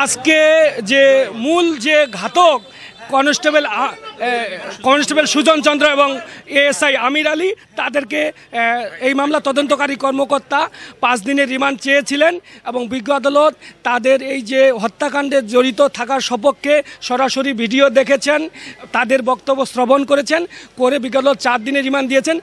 আজকে যে মূল যে ঘাতক কনস্টেবল সুজন চন্দ্র এবং এএসআই আমির আলী, তাদেরকে এই মামলা তদন্তকারী কর্মকর্তা 5 দিনের রিমান্ড চেয়েছিলেন এবং বিজ্ঞ আদালত তাদের এই যে হত্যাকাণ্ডে জড়িত থাকার সপক্ষে সরাসরি ভিডিও দেখেছেন, তাদের বক্তব্য শ্রবণ করেছেন, করে বিজ্ঞ আদালত 4 দিনের রিমান্ড দিয়েছেন।